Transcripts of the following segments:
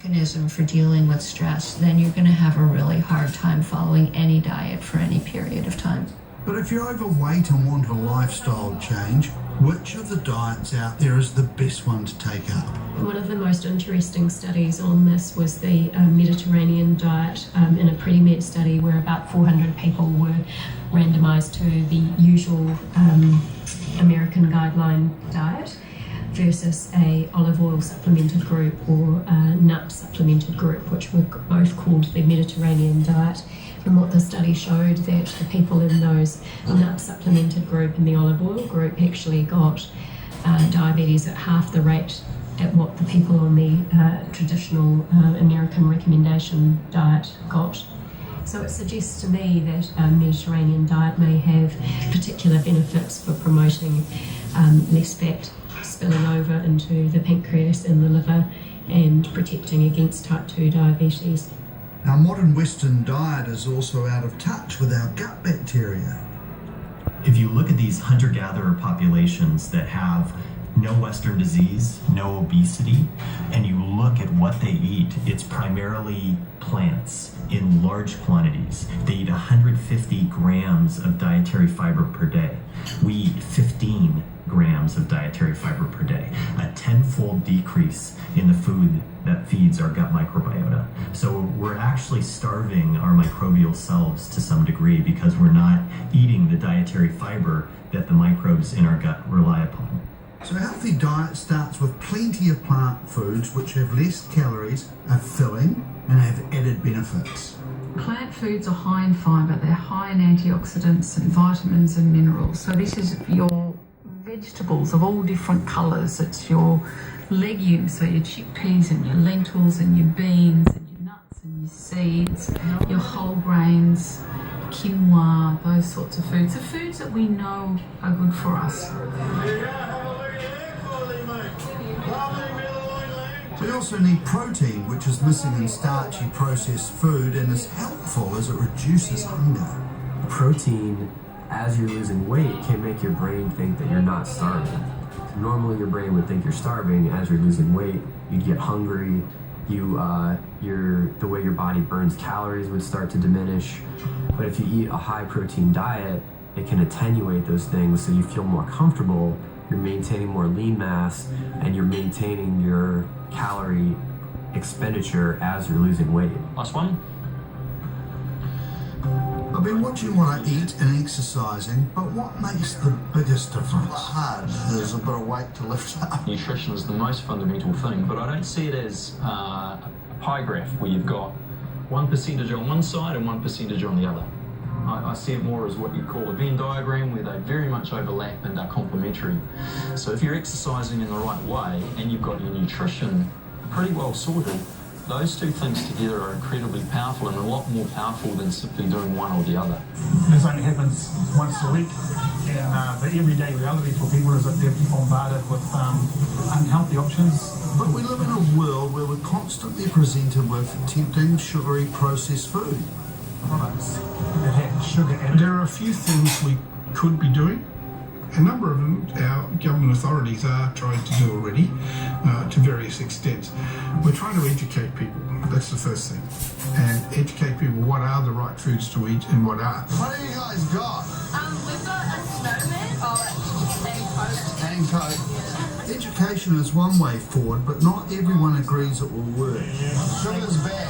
mechanism for dealing with stress, then you're going to have a really hard time following any diet for any period of time. But if you're overweight and want a lifestyle change, which of the diets out there is the best one to take up? One of the most interesting studies on this was the Mediterranean diet in a Predimed study where about 400 people were randomised to the usual American guideline diet versus a olive oil supplemented group or a nut supplemented group, which were both called the Mediterranean diet. And what the study showed that the people in those nut supplemented group and the olive oil group actually got diabetes at half the rate at what the people on the traditional American recommendation diet got. So it suggests to me that Mediterranean diet may have particular benefits for promoting less fat spilling over into the pancreas and the liver and protecting against type 2 diabetes. Our modern Western diet is also out of touch with our gut bacteria. If you look at these hunter-gatherer populations that have no Western disease, no obesity, and you look at what they eat, it's primarily plants in large quantities. They eat 150 grams of dietary fiber per day. We eat 15 grams of dietary fiber per day, a tenfold decrease in the food that feeds our gut microbiota. So we're actually starving our microbial selves to some degree because we're not eating the dietary fiber that the microbes in our gut rely upon. So a healthy diet starts with plenty of plant foods which have less calories, are filling and have added benefits. Plant foods are high in fibre, they're high in antioxidants and vitamins and minerals. So this is your vegetables of all different colours. It's your legumes, so your chickpeas and your lentils and your beans and your nuts and your seeds, your whole grains, quinoa, those sorts of foods. The foods that we know are good for us. We also need protein, which is missing in starchy processed food and is helpful as it reduces hunger. Protein, as you're losing weight, can make your brain think that you're not starving. Normally your brain would think you're starving. As you're losing weight, you'd get hungry. The way your body burns calories would start to diminish. But if you eat a high protein diet, it can attenuate those things so you feel more comfortable. You're maintaining more lean mass and you're maintaining your calorie expenditure as you're losing weight. Last one. I've been watching what I eat and exercising, but what makes the biggest difference? Hard. There's a bit of weight to lift up. Nutrition is the most fundamental thing, but I don't see it as a pie graph where you've got 1% on one side and 1% on the other. I see it more as what you call a Venn diagram where they very much overlap and are complementary. So if you're exercising in the right way and you've got your nutrition pretty well sorted, those two things together are incredibly powerful and a lot more powerful than simply doing one or the other. This only happens once a week, and the everyday reality for people is that they're bombarded with unhealthy options. But we live in a world where we're constantly presented with tempting, sugary, processed food. Products that have sugar added. There are a few things we could be doing. A number of them our government authorities are trying to do already to various extents. We're trying to educate people. That's the first thing. And educate people what are the right foods to eat and what aren't. What do you guys got? We've got a snowman and Coke. And Coke. Education is one way forward, but not everyone agrees it will work. Sugar's bad.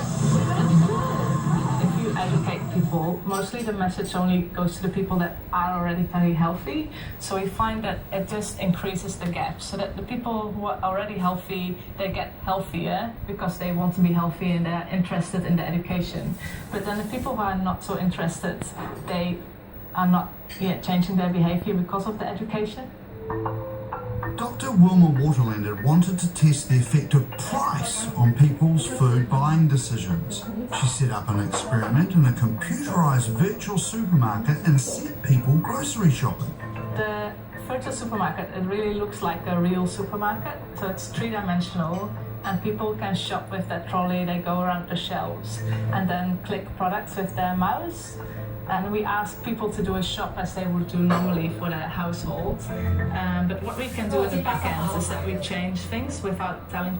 Educate people, mostly the message only goes to the people that are already very healthy. So we find that it just increases the gap so that the people who are already healthy, they get healthier because they want to be healthy and they're interested in the education. But then the people who are not so interested, they are not yet changing their behavior because of the education. Dr. Wilma Waterlander wanted to test the effect of price on people's food buying decisions. She set up an experiment in a computerised virtual supermarket and sent people grocery shopping. The virtual supermarket, it really looks like a real supermarket, so it's three-dimensional and people can shop with that trolley. They go around the shelves and then click products with their mouse. And we ask people to do a shop as they would do normally for their household. But what we can do at the back end is that we change things without telling